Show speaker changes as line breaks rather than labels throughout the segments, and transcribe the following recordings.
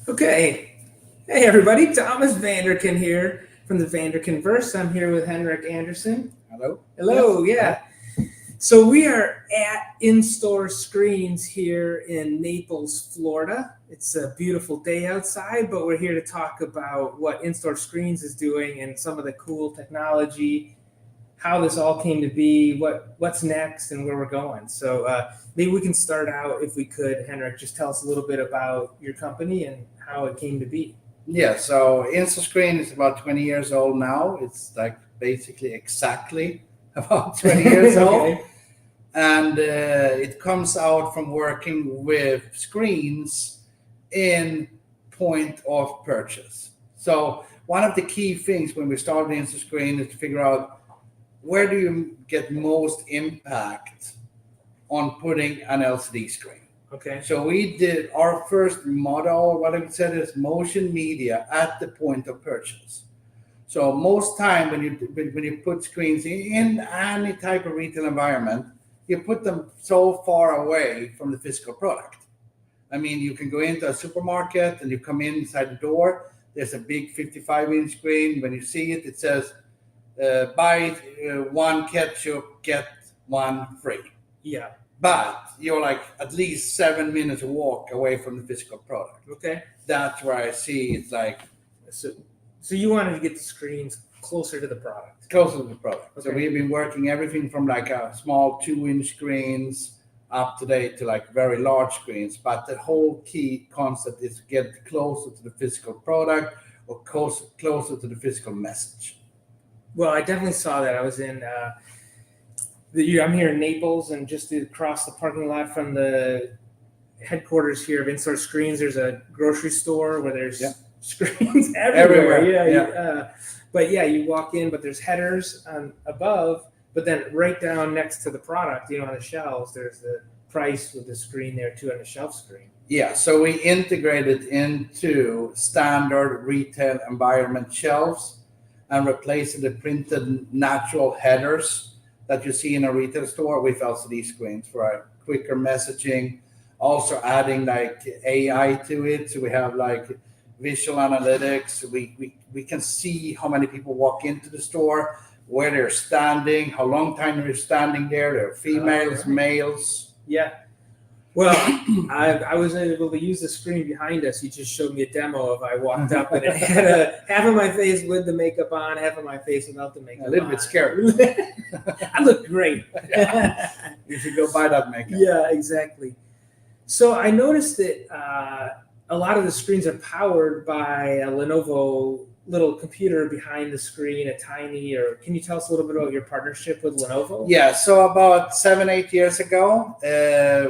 Okay. Hey, everybody. Thomas Vanderkin here from the Vanderkinverse. I'm here with Henrik Andersson.
Hello.
Hello.
Yes.
Yeah. So we are at InStoreScreens here in Naples, Florida. It's a beautiful day outside, but we're here to talk about what InStoreScreens is doing and some of the cool technology, how this all came to be, what's next, and where we're going. So maybe we can start out, if we could, Henrik, just tell us a little bit about your company and how it came to be.
Yeah. So InStoreScreen is about 20 years old now. It's like basically exactly about 20 years old,
Okay.
and it comes out from working with screens in point of purchase. So one of the key things when we started InStoreScreen is to figure out where do you get most impact on putting an LCD screen.
Okay.
So we did our first model, what I said is motion media at the point of purchase. So most time when you put screens in any type of retail environment, you put them so far away from the physical product. I mean, you can go into a supermarket and you come inside the door. There's a big 55-inch screen. When you see it, it says, "Buy one ketchup, get one free."
Yeah.
But you're like at least 7 minutes walk away from the physical product.
Okay.
That's where I see it's like
So, so you wanted to get the screens closer to the product.
closer to the product. So
Okay.
we've been working everything from like a small 2-inch screens up today to like very large screens. But the whole key concept is to get closer to the physical product or closer to the physical message.
Well, I definitely saw that. I was in. I'm here in Naples, and just across the parking lot from the headquarters here of InStoreScreens, there's a grocery store where there's screens everywhere.
Everywhere.
But yeah, you walk in, but there's headers above, but then right down next to the product, on the shelves, there's the price with the screen there too on the shelf screen.
Yeah, so we integrated into standard retail environment shelves and replaced the printed natural headers that you see in a retail store with LCD screens for a quicker messaging. Also adding like AI to it, so we have like visual analytics. We can see how many people walk into the store, where they're standing, how long time they're standing there. They're females,
Right.
males.
Yeah. Well, I was able to use the screen behind us. You just showed me a demo of I walked up and it had half of my face with the makeup on, half of my face without the makeup on.
A little bit scary.
I look great.
You should go buy that makeup.
Yeah, exactly. So I noticed that a lot of the screens are powered by a Lenovo little computer behind the screen, can you tell us a little bit about your partnership with Lenovo?
Yeah, so about 7-8 years ago, I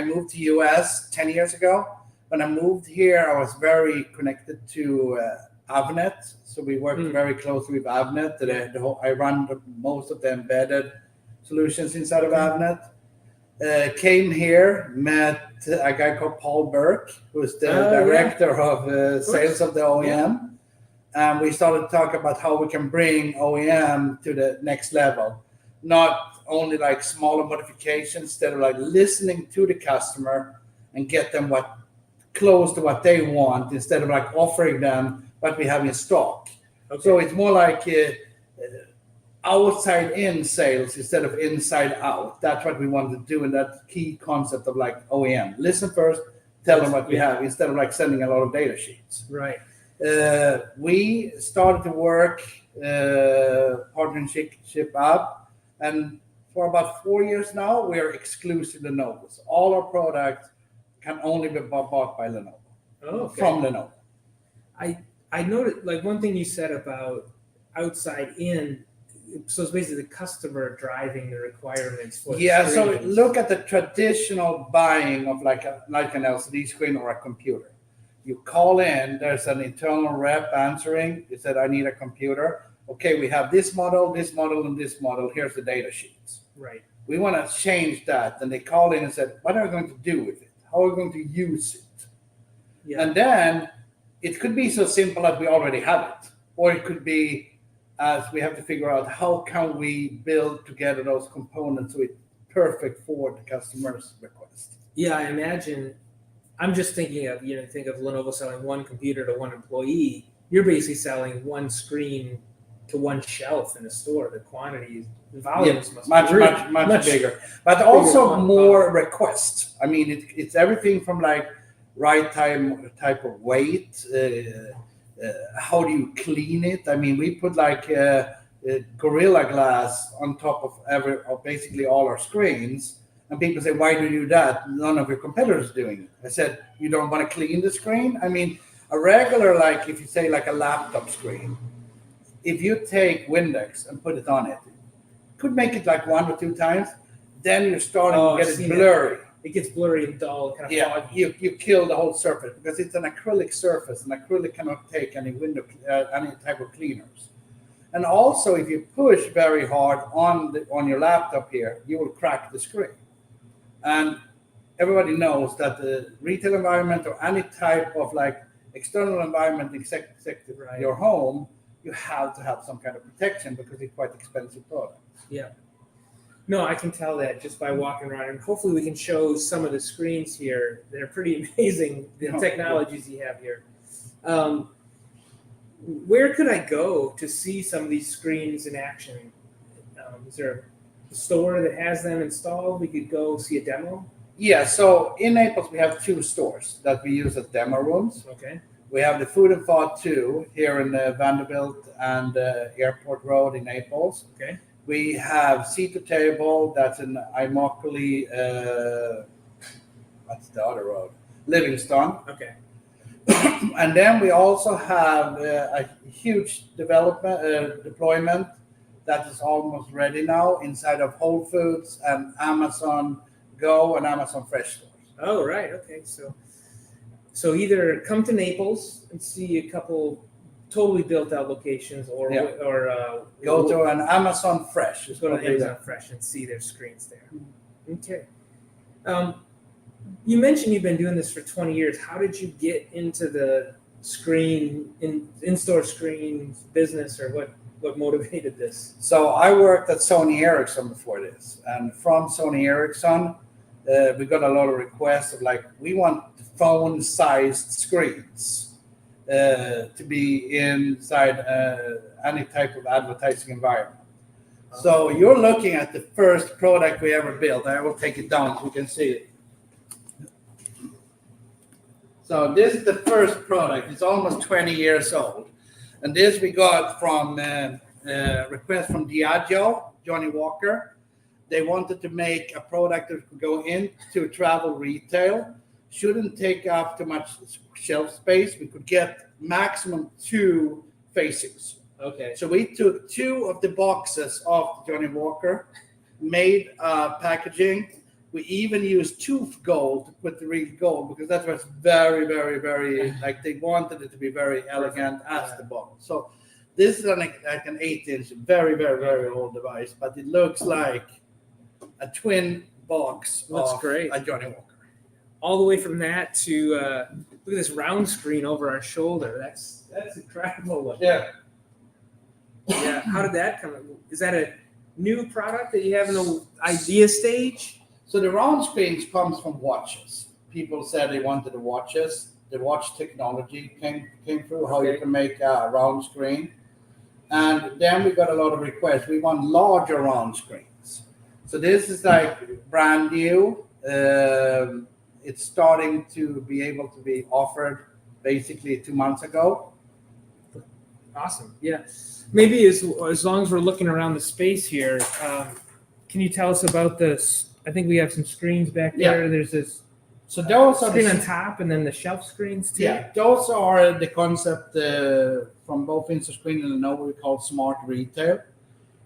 moved to US 10 years ago. When I moved here, I was very connected to Avnet. So we worked very closely with Avnet. I run most of the embedded solutions inside of Avnet. Came here, met a guy called Paul Burke, who's the director of sales of the OEM. And we started to talk about how we can bring OEM to the next level. Not only like smaller modifications, instead of like listening to the customer and get them close to what they want, instead of like offering them what we have in stock. Okay. So it's more like outside in sales instead of inside out. That's what we want to do, and that key concept of like OEM. Listen first, tell them what we have, instead of like sending a lot of data sheets.
Right.
We started to work partnership up, and for about 4 years now, we are exclusive to Lenovo. So all our products can only be bought by Lenovo. From Lenovo.
I noticed, like, one thing you said about outside in. So it's basically the customer driving the requirements for the screens.
So look at the traditional buying of like an LCD screen or a computer. You call in, there's an internal rep answering. He said, "I need a computer." Okay, we have this model, and this model. Here's the data sheets.
Right.
We want to change that. And they call in and said, "What are we going to do with it? How are we going to use it?" Yeah. And then it could be so simple that we already have it, or it could be as we have to figure out how can we build together those components so it's perfect for the customer's request.
Yeah, I imagine I'm just thinking of, think of Lenovo selling one computer to one employee. You're basically selling one screen to one shelf in the store. The quantities, the volumes must
much,
be really,
much bigger, but also more requests. I mean, it's everything from like right type of weight. How do you clean it? I mean, we put like Gorilla Glass on top of basically all our screens. And people say, why do you do that? None of your competitors are doing it. I said, you don't want to clean the screen? I mean, a regular, like if you say like a laptop screen, if you take Windex and put it on it, could make it like 1 or 2 times, then you're starting to get it blurry.
It gets blurry and dull, kind of foggy.
You kill the whole surface because it's an acrylic surface, and acrylic cannot take any any type of cleaners. And also, if you push very hard on your laptop here, you will crack the screen. And everybody knows that the retail environment or any type of like external environment, except your home, you have to have some kind of protection because it's quite expensive products.
Yeah. No, I can tell that just by walking around, and hopefully we can show some of the screens here. They're pretty amazing, the technologies you have here. Where could I go to see some of these screens in action? Is there a store that has them installed? We could go see a demo?
Yeah, so in Naples, we have 2 stores that we use as demo rooms.
Okay.
We have the Food and Thought 2 here in Vanderbilt and Airport Road in Naples.
Okay.
We have Seat to Table, that's in Immokalee, what's the other road? Livingston.
Okay.
And then we also have a huge deployment that is almost ready now inside of Whole Foods and Amazon Go and Amazon Fresh stores.
Oh, right. Okay. So either come to Naples and see a couple totally built out locations, or
go to an Amazon Fresh.
Just go to Amazon Fresh and see their screens there. Okay. You mentioned you've been doing this for 20 years. How did you get into the in-store screens business, or what motivated this?
So I worked at Sony Ericsson before this, and from Sony Ericsson, we got a lot of requests of like, we want phone-sized screens to be inside any type of advertising environment. So you're looking at the first product we ever built. I will take it down so you can see it. So this is the first product. It's almost 20 years old. And this we got from request from Diageo, Johnny Walker. They wanted to make a product that could go into travel retail. Shouldn't take up too much shelf space. We could get maximum 2 facings.
Okay.
So we took 2 of the boxes of Johnny Walker, made packaging. We even used tooth gold to put the real gold because that was very, very, very, like they wanted it to be very elegant as the box. So this is like an 8-inch, very, very, very old device, but it looks like a twin box of a Johnny Walker.
All the way from that to look at this round screen over our shoulder. That's incredible.
Yeah.
Yeah. How did that come? Is that a new product that you have in the idea stage?
So the round screens comes from watches. People said they wanted the watches. The watch technology came through, how you can make a round screen. And then we got a lot of requests. We want larger round screens. So this is like brand new. It's starting to be able to be offered basically 2 months ago.
Awesome. Yeah. Maybe as long as we're looking around the space here, can you tell us about this? I think we have some screens back there.
Yeah.
There's this
So those
screen on top, and then the shelf screens too.
Yeah, those are the concept from both InStoreScreen and Lenovo we call smart retail.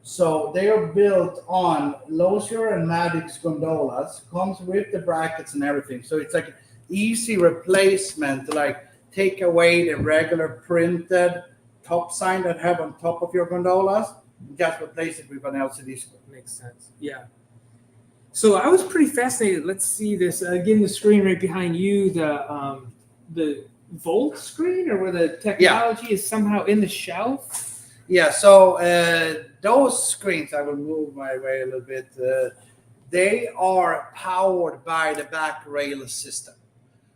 So they are built on Lozier and Maddox gondolas, comes with the brackets and everything. So it's like an easy replacement to like take away the regular printed top sign that have on top of your gondolas, just replace it with an LCD screen.
Makes sense. Yeah. So I was pretty fascinated. Let's see this again. The screen right behind you, the Volt screen, or where the technology is somehow in the shelf.
Yeah. So those screens, I will move my way a little bit. They are powered by the back rail system.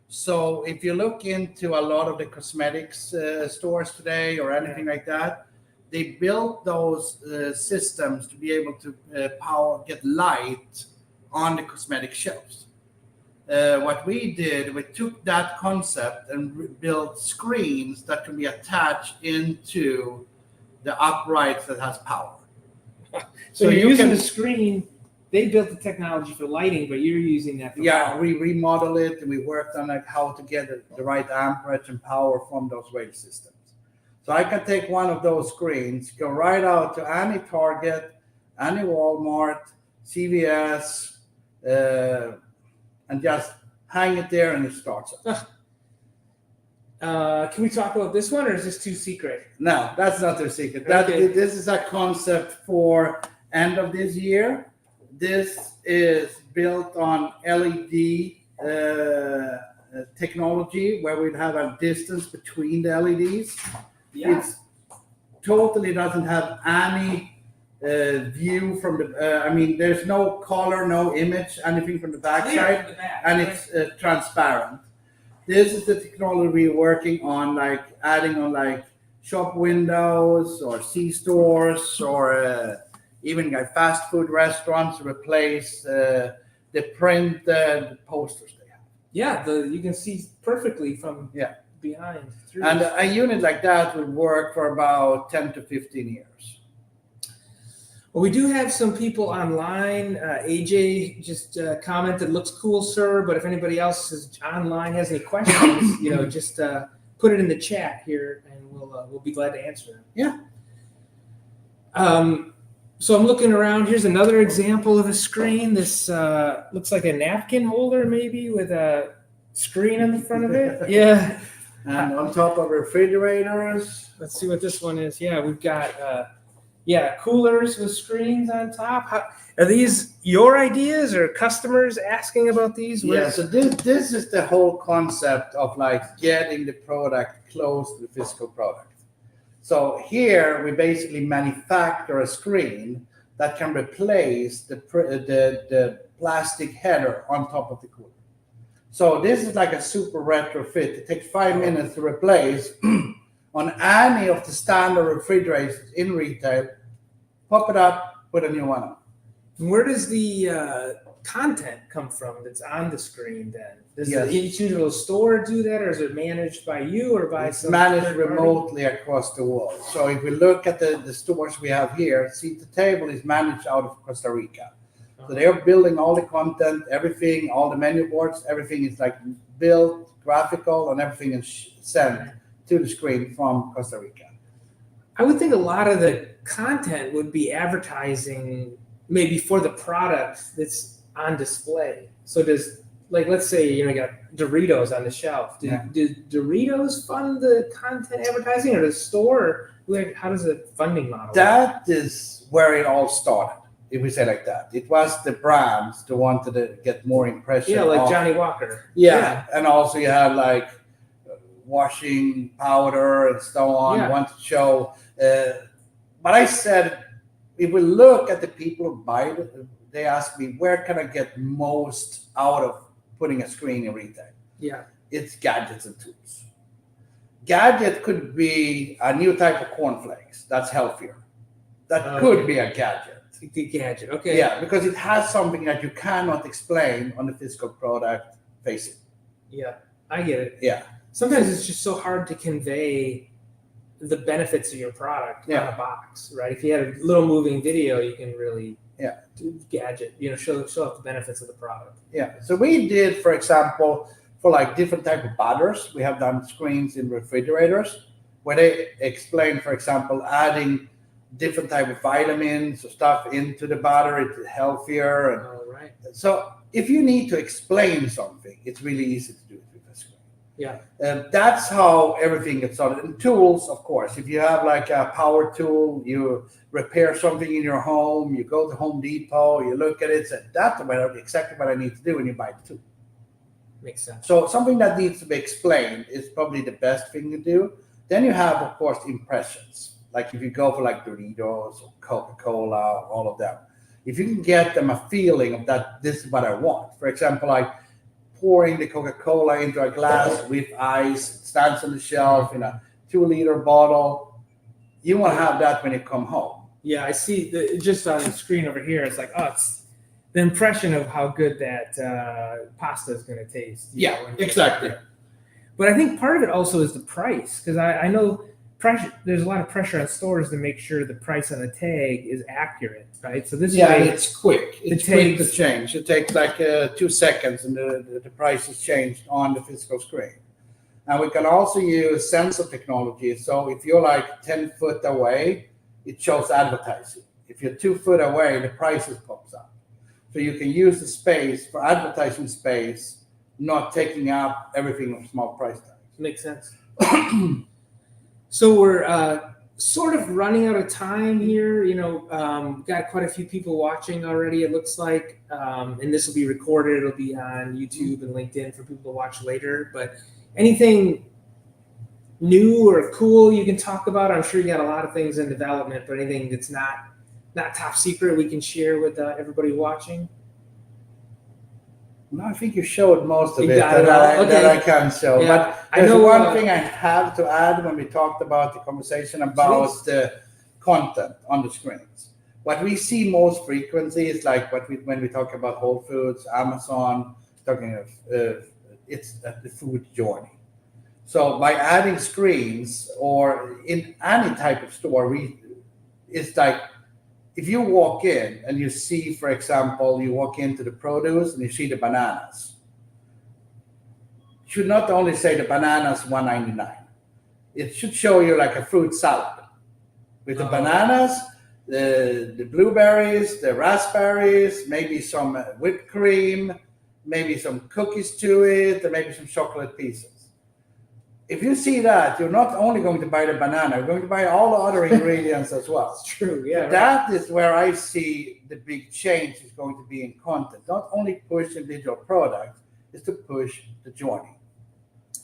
So if you look into a lot of the cosmetics stores today or anything like that, they built those systems to be able to get light on the cosmetic shelves. What we did, we took that concept and built screens that can be attached into the uprights that has power.
So you're using the screen. They built the technology for lighting, but you're using that for power.
We remodeled it and we worked on like how to get the right amperage and power from those rail systems. So I can take one of those screens, go right out to any Target, any Walmart, CVS, and just hang it there and it starts up.
Can we talk about this one, or is this too secret?
No, that's not too secret.
Okay.
This is a concept for end of this year. This is built on LED technology, where we'd have a distance between the LEDs.
Yeah.
It totally doesn't have any view from the. There's no color, no image, anything from the backside, and it's transparent. This is the technology we're working on, like adding on like shop windows or C-stores or even like fast food restaurants to replace the printed posters they have.
Yeah, you can see perfectly from behind.
And a unit like that would work for about 10 to 15 years.
Well, we do have some people online. AJ just commented, "Looks cool, sir." But if anybody else is online has any questions, just put it in the chat here, and we'll be glad to answer them.
Yeah.
So I'm looking around. Here's another example of a screen. This looks like a napkin holder, maybe with a screen on the front of it. Yeah.
And on top of refrigerators.
Let's see what this one is. Yeah, we've got coolers with screens on top. Are these your ideas or customers asking about these?
Yeah, so this is the whole concept of like getting the product close to the physical product. So here we basically manufacture a screen that can replace the plastic header on top of the cooler. So this is like a super retrofit. It takes 5 minutes to replace on any of the standard refrigerators in retail. Pop it up, put a new one on.
Where does the content come from that's on the screen then? Does each individual store do that, or is it managed by you or by
It's managed remotely across the world. So if we look at the stores we have here, Seat to Table is managed out of Costa Rica. So they are building all the content, everything, all the menu boards, everything is like built, graphical, and everything is sent to the screen from Costa Rica.
I would think a lot of the content would be advertising maybe for the product that's on display. So let's say you got Doritos on the shelf. Do Doritos fund the content advertising, or the store? How does the funding model work?
That is where it all started. If we say like that, it was the brands that wanted to get more impression.
Yeah, like Johnny Walker.
Yeah, and also you had like washing powder and so on.
Yeah.
Want to show. But I said, if we look at the people who buy it, they ask me, where can I get most out of putting a screen in retail?
Yeah,
it's gadgets and tools. Gadget could be a new type of cornflakes that's healthier. That could be a gadget.
The gadget, okay.
Yeah, because it has something that you cannot explain on the physical product facing.
Yeah, I get it.
Yeah.
Sometimes it's just so hard to convey the benefits of your product on a box, right? If you had a little moving video, you can really do gadget, show off the benefits of the product.
Yeah. So we did, for example, for like different type of butters, we have done screens in refrigerators where they explain, for example, adding different type of vitamins or stuff into the butter, it's healthier. And
all right.
So if you need to explain something, it's really easy to do it with a screen.
Yeah.
That's how everything gets started. And tools, of course, if you have like a power tool, you repair something in your home, you go to Home Depot, you look at it, say, that's exactly what I need to do, and you buy the tool.
Makes sense.
So something that needs to be explained is probably the best thing to do. Then you have, of course, impressions. Like if you go for like Doritos or Coca-Cola, all of them, if you can get them a feeling of that, this is what I want. For example, like pouring the Coca-Cola into a glass with ice. It stands on the shelf in a 2-liter bottle. You want to have that when you come home.
Yeah, I see just on the screen over here. It's like, oh, it's the impression of how good that pasta is going to taste.
Yeah, exactly.
But I think part of it also is the price, because I know there's a lot of pressure on stores to make sure the price on the tag is accurate, right? So this way,
it's quick. It's quick to change. It takes like 2 seconds, and the price is changed on the physical screen. And we can also use sensor technology. So if you're like 10 foot away, it shows advertising. If you're 2 foot away, the prices pops up. So you can use the space for advertising space, not taking up everything of small price tags.
Makes sense. So we're sort of running out of time here. Got quite a few people watching already, it looks like. And this will be recorded. It'll be on YouTube and LinkedIn for people to watch later. But anything new or cool you can talk about? I'm sure you got a lot of things in development, but anything that's not top secret we can share with everybody watching?
No, I think you showed most of it
that
I can show.
Yeah.
But there's one thing I have to add when we talked about the conversation about the content on the screens. What we see most frequently is like when we talk about Whole Foods, Amazon, talking of it's the food journey. So by adding screens or in any type of store, it's like if you walk in and you see, for example, you walk into the produce and you see the bananas. It should not only say the bananas $1.99. It should show you like a fruit salad with the bananas, the blueberries, the raspberries, maybe some whipped cream, maybe some cookies to it, and maybe some chocolate pieces. If you see that, you're not only going to buy the banana, you're going to buy all the other ingredients as well.
It's true, yeah.
That is where I see the big change is going to be in content. Not only push individual products, is to push the journey.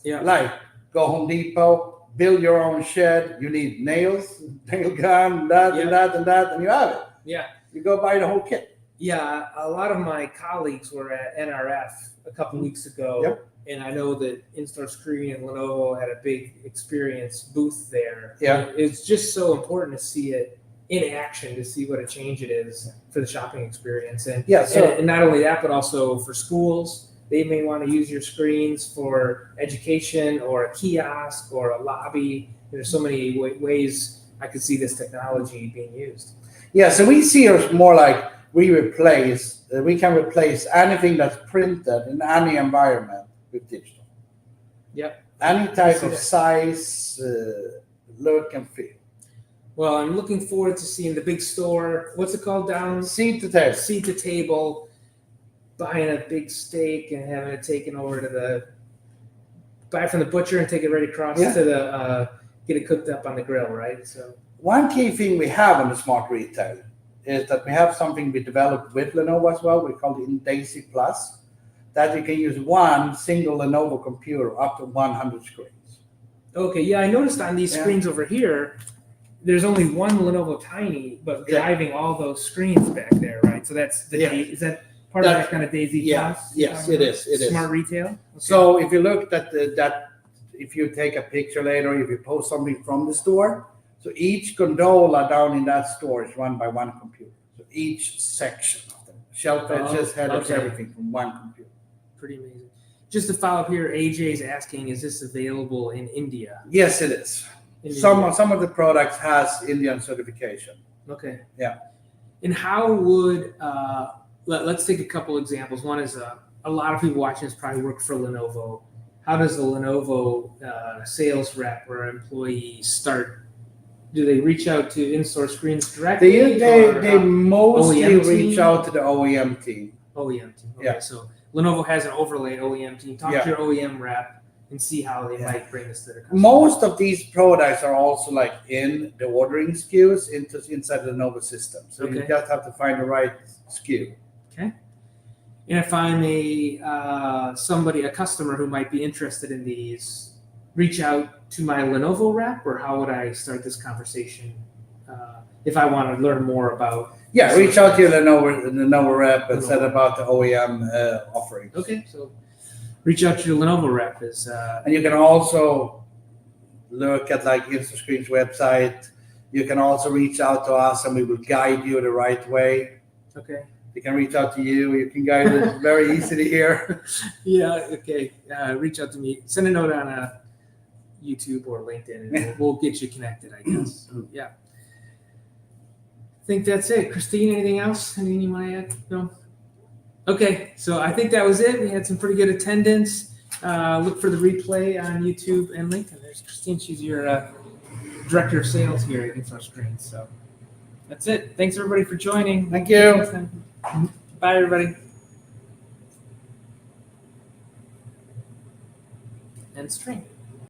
Yeah.
Like go Home Depot, build your own shed. You need nails, nail gun, that and that and that, and you have it.
Yeah.
You go buy the whole kit.
Yeah, a lot of my colleagues were at NRF a couple weeks ago.
Yep.
And I know that InStoreScreen and Lenovo had a big experience booth there.
Yeah.
It's just so important to see it in action, to see what a change it is for the shopping experience. And and not only that, but also for schools. They may want to use your screens for education or a kiosk or a lobby. There's so many ways I could see this technology being used.
Yeah, so we see it more like we can replace anything that's printed in any environment with digital.
Yep.
Any type of size, look and feel.
Well, I'm looking forward to seeing the big store. What's it called down?
Seat to table.
Seat to table, buying a big steak and having it taken over to buy it from the butcher and take it right across to the, get it cooked up on the grill, right? So
one key thing we have on the smart retail is that we have something we developed with Lenovo as well. We call it Daisy Plus. That you can use one single Lenovo computer up to 100 screens.
Okay, yeah, I noticed on these screens over here, there's only one Lenovo Tiny, but driving all those screens back there, right? So that's is that part of that kind of Daisy Plus?
Yes, it is. It is
smart retail. Okay.
So if you look at that, if you take a picture later, if you post something from the store, so each gondola down in that store is run by one computer. So each section of them, shelf edges, headers, everything from one computer.
Pretty amazing. Just to follow up here, AJ's asking, is this available in India?
Yes, it is. Some of the products has Indian certification.
Okay.
Yeah.
And how would let's take a couple examples. One is a lot of people watching this probably work for Lenovo. How does the Lenovo sales rep or employee start? Do they reach out to InStoreScreens directly?
They mostly reach
team?
out to the OEM team.
OEM team. Okay,
yeah.
So Lenovo has an overlay OEM team. Talk to your OEM rep and see how they might bring this to their customers.
Most of these products are also like in the ordering SKUs inside the Lenovo system. So you just have to find the right SKU.
Okay. And if I'm a customer who might be interested in these, reach out to my Lenovo rep, or how would I start this conversation if I want to learn more about?
Yeah, reach out to your Lenovo rep and said about the OEM offerings.
Okay, so reach out to your Lenovo rep.
And you can also look at like InStoreScreen's website. You can also reach out to us and we will guide you the right way.
Okay.
You can reach out to you. You can guide us very easily here.
Yeah. Okay. Reach out to me. Send a note on YouTube or LinkedIn, and we'll get you connected, I guess. Yeah. I think that's it. Christine, anything else? Anything you want to add? No? Okay. So I think that was it. We had some pretty good attendance. Look for the replay on YouTube and LinkedIn. There's Christine. She's your director of sales here at InStoreScreen. So that's it. Thanks, everybody, for joining.
Thank you.
Bye, everybody. And stream.